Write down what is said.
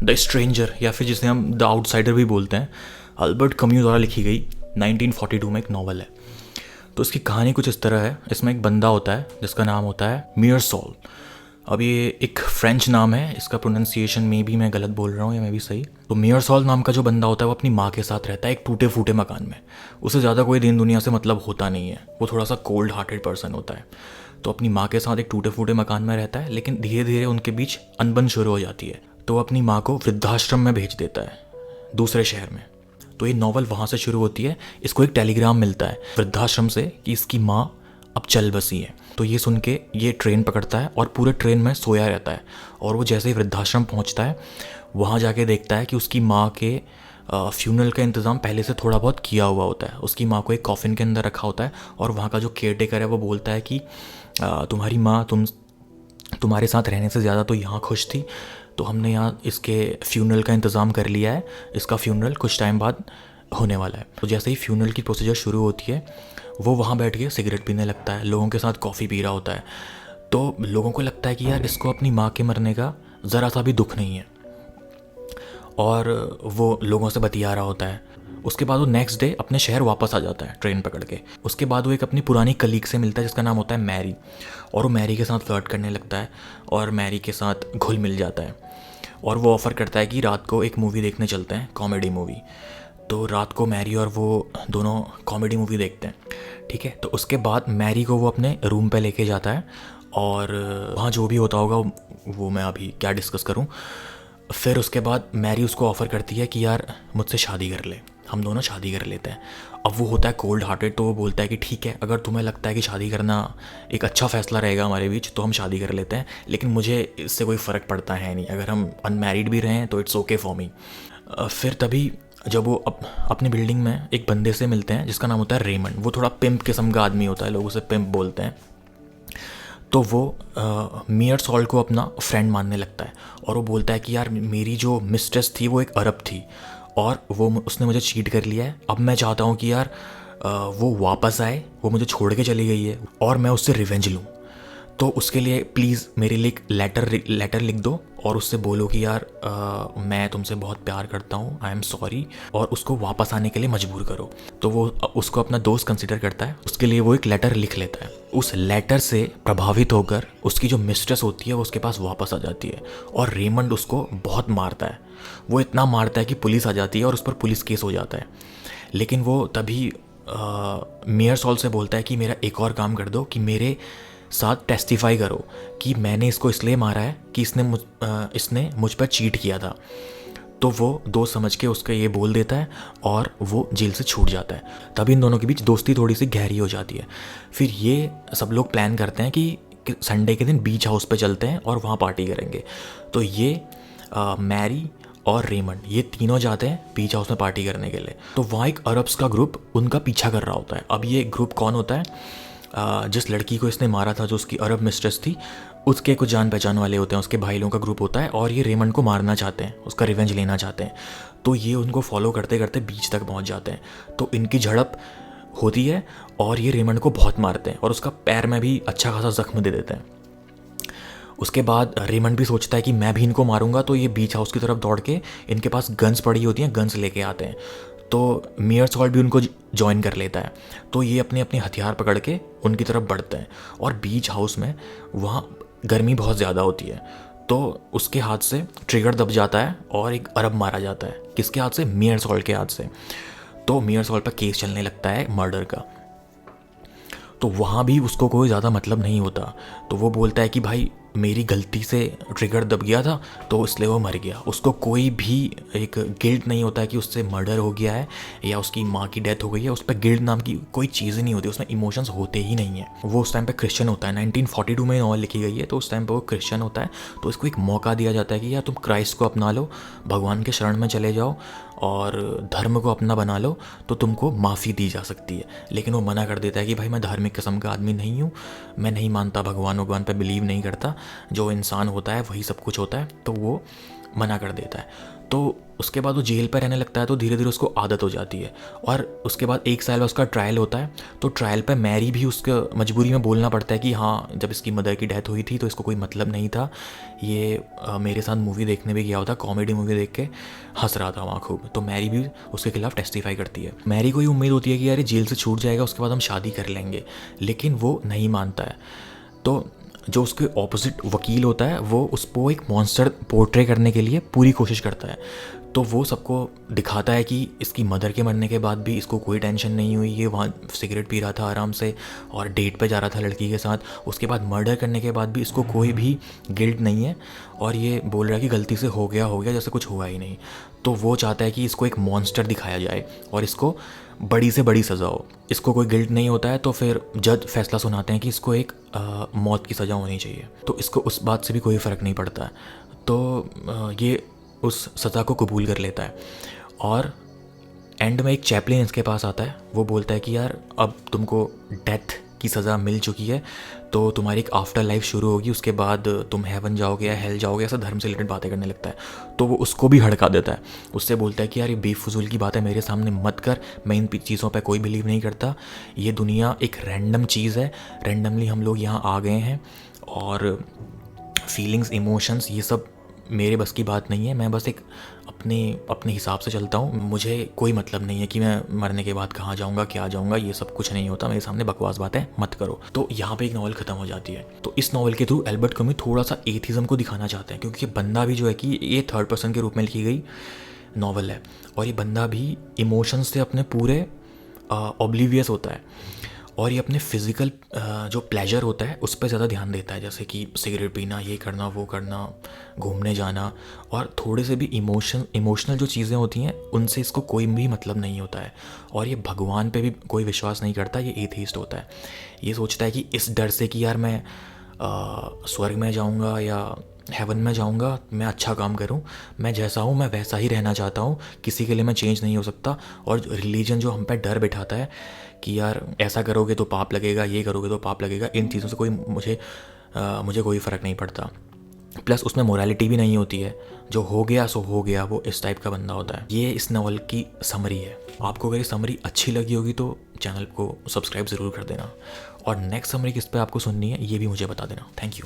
The stranger, या फिर जिसे हम द आउटसाइडर भी बोलते हैं, अल्बर्ट कम्यू द्वारा लिखी गई 1942 में एक नॉवल है। तो इसकी कहानी कुछ इस तरह है। इसमें एक बंदा होता है जिसका नाम होता है मीरसॉल। अब ये एक फ्रेंच नाम है, इसका प्रोनाउंसिएशन में भी मैं गलत बोल रहा हूँ या मैं भी सही। तो मीरसॉल नाम का जो बंदा होता है वो अपनी माँ के साथ रहता है एक टूटे फूटे मकान में। उसे ज़्यादा कोई दीन दुनिया से मतलब होता नहीं है, वो थोड़ा सा कोल्ड हार्टेड पर्सन होता है। तो अपनी माँ के साथ एक टूटे फूटे मकान में रहता है, लेकिन धीरे धीरे उनके बीच अनबन शुरू हो जाती है। तो वो अपनी माँ को वृद्धाश्रम में भेज देता है दूसरे शहर में। तो ये नॉवल वहाँ से शुरू होती है। इसको एक टेलीग्राम मिलता है वृद्धाश्रम से कि इसकी माँ अब चल बसी है। तो ये सुन के ये ट्रेन पकड़ता है और पूरे ट्रेन में सोया रहता है। और वो जैसे ही वृद्धाश्रम पहुँचता है वहाँ जाके देखता है कि उसकी माँ के फ्यूनरल का इंतज़ाम पहले से थोड़ा बहुत किया हुआ होता है। उसकी माँ को एक कॉफिन के अंदर रखा होता है और वहाँ का जो केयर टेकर है वो बोलता है कि तुम्हारी माँ तुम्हारे साथ रहने से ज़्यादा तो यहाँ खुश थी, तो हमने यहाँ इसके फ्यूनरल का इंतज़ाम कर लिया है। इसका फ्यूनरल कुछ टाइम बाद होने वाला है। तो जैसे ही फ्यूनरल की प्रोसीजर शुरू होती है वो वहाँ बैठ के सिगरेट पीने लगता है, लोगों के साथ कॉफ़ी पी रहा होता है। तो लोगों को लगता है कि यार इसको अपनी माँ के मरने का ज़रा सा भी दुख नहीं है, और वो लोगों से बतिया रहा होता है। उसके बाद वो नेक्स्ट डे अपने शहर वापस आ जाता है ट्रेन पकड़ के। उसके बाद वो एक अपनी पुरानी कलीग से मिलता है जिसका नाम होता है मैरी, और वो मैरी के साथ फ्लर्ट करने लगता है और मैरी के साथ घुल मिल जाता है। और वो ऑफ़र करता है कि रात को एक मूवी देखने चलते हैं, कॉमेडी मूवी। तो रात को मैरी और वो दोनों कॉमेडी मूवी देखते हैं, ठीक है। तो उसके बाद मैरी को वो अपने रूम पे लेके जाता है और वहाँ जो भी होता होगा वो मैं अभी क्या डिस्कस करूँ। फिर उसके बाद मैरी उसको ऑफ़र करती है कि यार मुझसे शादी कर ले, हम दोनों शादी कर लेते हैं। अब वो होता है कोल्ड हार्टेड, तो वो बोलता है कि ठीक है, अगर तुम्हें लगता है कि शादी करना एक अच्छा फ़ैसला रहेगा हमारे बीच तो हम शादी कर लेते हैं, लेकिन मुझे इससे कोई फ़र्क पड़ता है नहीं, अगर हम अनमैरिड भी रहें तो इट्स ओके फॉर मी। फिर तभी जब वो अपनी बिल्डिंग में एक बंदे से मिलते हैं जिसका नाम होता है रेमंड। वो थोड़ा पिम्प किस्म का आदमी होता है, लोग उसे पिम्प बोलते हैं। तो वो मीरसॉल को अपना फ्रेंड मानने लगता है और वो बोलता है कि यार मेरी जो मिस्ट्रेस थी वो एक अरब थी और वो उसने मुझे चीट कर लिया है। अब मैं चाहता हूँ कि यार वो वापस आए, वो मुझे छोड़ के चली गई है और मैं उससे रिवेंज लूँ। तो उसके लिए प्लीज़ मेरे लिए एक लेटर लिख दो और उससे बोलो कि यार मैं तुमसे बहुत प्यार करता हूँ, आई एम सॉरी, और उसको वापस आने के लिए मजबूर करो। तो वो उसको अपना दोस्त कंसिडर करता है, उसके लिए वो एक लेटर लिख लेता है। उस लेटर से प्रभावित होकर उसकी जो मिस्ट्रेस होती है वो उसके पास वापस आ जाती है और रेमंड उसको बहुत मारता है। वो इतना मारता है कि पुलिस आ जाती है और उस पर पुलिस केस हो जाता है। लेकिन वो तभी मीरसॉल से बोलता है कि मेरा एक और काम कर दो, कि मेरे साथ टेस्टिफाई करो कि मैंने इसको इसलिए मारा है कि इसने मुझ पर चीट किया था। तो वो दोस्त समझ के उसका ये बोल देता है और वो जेल से छूट जाता है। तभी इन दोनों के बीच दोस्ती थोड़ी सी गहरी हो जाती है। फिर ये सब लोग प्लान करते हैं कि संडे के दिन बीच हाउस पे चलते हैं और वहाँ पार्टी करेंगे। तो ये मैरी और रेमंड ये तीनों जाते हैं बीच हाउस में पार्टी करने के लिए। तो वहाँ एक अरब्स का ग्रुप उनका पीछा कर रहा होता है। अब ये ग्रुप कौन होता है? जिस लड़की को इसने मारा था, जो उसकी अरब मिस्ट्रेस थी, उसके कुछ जान पहचान वाले होते हैं, उसके भाई लोगों का ग्रुप होता है और ये रेमंड को मारना चाहते हैं, उसका रिवेंज लेना चाहते हैं। तो ये उनको फॉलो करते करते बीच तक पहुंच जाते हैं। तो इनकी झड़प होती है और ये रेमंड को बहुत मारते हैं और उसका पैर में भी अच्छा खासा जख्म दे देते हैं। उसके बाद रेमंड भी सोचता है कि मैं भी इनको मारूंगा। तो ये बीच हाउस की तरफ दौड़ के, इनके पास गन्स पड़ी होती हैं, गन्स लेके आते हैं। तो मीरसॉल भी उनको ज्वाइन कर लेता है। तो ये अपने अपने हथियार पकड़ के उनकी तरफ बढ़ते हैं और बीच हाउस में वहाँ गर्मी बहुत ज़्यादा होती है। तो उसके हाथ से ट्रिगर दब जाता है और एक अरब मारा जाता है। किसके हाथ से? मीरसॉल के हाथ से। तो मीरसॉल पर केस चलने लगता है मर्डर का। तो वहाँ भी उसको कोई ज़्यादा मतलब नहीं होता। तो वो बोलता है कि भाई मेरी गलती से ट्रिगर दब गया था तो इसलिए वो मर गया। उसको कोई भी एक गिल्ट नहीं होता है कि उससे मर्डर हो गया है या उसकी माँ की डेथ हो गई है। उस पर गिल्ट नाम की कोई चीज़ नहीं होती, उसमें इमोशंस होते ही नहीं है। वो उस टाइम पे क्रिश्चियन होता है, 1942 में नॉवल लिखी गई है, तो उस टाइम पे वो क्रिश्चियन होता है। तो इसको एक मौका दिया जाता है कि यार तुम क्राइस्ट को अपना लो, भगवान के शरण में चले जाओ और धर्म को अपना बना लो, तो तुमको माफ़ी दी जा सकती है। लेकिन वो मना कर देता है कि भाई मैं धार्मिक किस्म का आदमी नहीं हूँ, मैं नहीं मानता, भगवान पे बिलीव नहीं करता, जो इंसान होता है वही सब कुछ होता है। तो वो मना कर देता है। तो उसके बाद वो जेल पर रहने लगता है, तो धीरे धीरे उसको आदत हो जाती है। और उसके बाद 1 साल बाद उसका ट्रायल होता है, तो ट्रायल पे मैरी भी उसके मजबूरी में बोलना पड़ता है कि हाँ, जब इसकी मदर की डेथ हुई थी तो इसको कोई मतलब नहीं था, ये मेरे साथ मूवी देखने भी गया होता, कॉमेडी मूवी देख के हंस रहा था वहाँ खूब। तो मैरी भी उसके खिलाफ टेस्टिफाई करती है। मैरी को ये उम्मीद होती है कि यार जेल से छूट जाएगा, उसके बाद हम शादी कर लेंगे, लेकिन वो नहीं मानता है। तो जो उसके ऑपोजिट वकील होता है वो उसको एक मॉन्स्टर पोर्ट्रे करने के लिए पूरी कोशिश करता है। तो वो सबको दिखाता है कि इसकी मदर के मरने के बाद भी इसको कोई टेंशन नहीं हुई, ये वहाँ सिगरेट पी रहा था आराम से और डेट पे जा रहा था लड़की के साथ, उसके बाद मर्डर करने के बाद भी इसको कोई भी गिल्ट नहीं है, और ये बोल रहा है कि गलती से हो गया जैसे कुछ हुआ ही नहीं। तो वो चाहता है कि इसको एक मॉन्स्टर दिखाया जाए और इसको बड़ी से बड़ी सज़ा हो। इसको कोई गिल्ट नहीं होता है, तो फिर जज फैसला सुनाते हैं कि इसको एक मौत की सज़ा होनी चाहिए। तो इसको उस बात से भी कोई फ़र्क नहीं पड़ता है, तो ये उस सज़ा को कबूल कर लेता है। और एंड में एक चैपलिन इसके पास आता है, वो बोलता है कि यार अब तुमको डेथ की सज़ा मिल चुकी है, तो तुम्हारी एक आफ्टर लाइफ शुरू होगी, उसके बाद तुम हेवन जाओगे या हेल जाओगे, ऐसा धर्म से रिलेटेड बातें करने लगता है। तो वो उसको भी हड़का देता है, उससे बोलता है कि यार ये बेफजूल की बातें मेरे सामने मत कर, मैं इन चीज़ों पे कोई बिलीव नहीं करता, ये दुनिया एक रैंडम चीज़ है, रैंडमली हम लोग यहाँ आ गए हैं, और फीलिंग्स, इमोशंस, ये सब मेरे बस की बात नहीं है, मैं बस एक अपने हिसाब से चलता हूँ, मुझे कोई मतलब नहीं है कि मैं मरने के बाद कहाँ जाऊँगा, क्या जाऊँगा, ये सब कुछ नहीं होता, मेरे सामने बकवास बातें मत करो। तो यहाँ पे एक नॉवल ख़त्म हो जाती है। तो इस नॉवल के थ्रू एल्बर्ट कैम्यू थोड़ा सा एथिज़म को दिखाना चाहते हैं, क्योंकि ये बंदा भी जो है कि ये थर्ड पर्सन के रूप में लिखी गई नॉवल है, और ये बंदा भी इमोशंस से अपने पूरे ऑब्लिवियस होता है, और ये अपने फिज़िकल जो प्लेजर होता है उस पर ज़्यादा ध्यान देता है, जैसे कि सिगरेट पीना, ये करना, वो करना, घूमने जाना, और थोड़े से भी इमोशनल जो चीज़ें होती हैं उनसे इसको कोई भी मतलब नहीं होता है। और ये भगवान पे भी कोई विश्वास नहीं करता, ये एथीस्ट होता है। ये सोचता है कि इस डर से कि यार मैं स्वर्ग में जाऊँगा या हेवन में जाऊँगा, मैं अच्छा काम करूँ, मैं जैसा हूँ मैं वैसा ही रहना चाहता हूँ, किसी के लिए मैं चेंज नहीं हो सकता। और रिलीजन जो हम पे डर बिठाता है कि यार ऐसा करोगे तो पाप लगेगा, ये करोगे तो पाप लगेगा, इन चीज़ों से कोई मुझे कोई फ़र्क नहीं पड़ता। प्लस उसमें मोरालिटी भी नहीं होती है, जो हो गया सो हो गया, वो इस टाइप का बंदा होता है। ये इस नॉवल की समरी है। आपको अगर ये समरी अच्छी लगी होगी तो चैनल को सब्सक्राइब ज़रूर कर देना, और नेक्स्ट समरी किस पे आपको सुननी है ये भी मुझे बता देना। Thank you.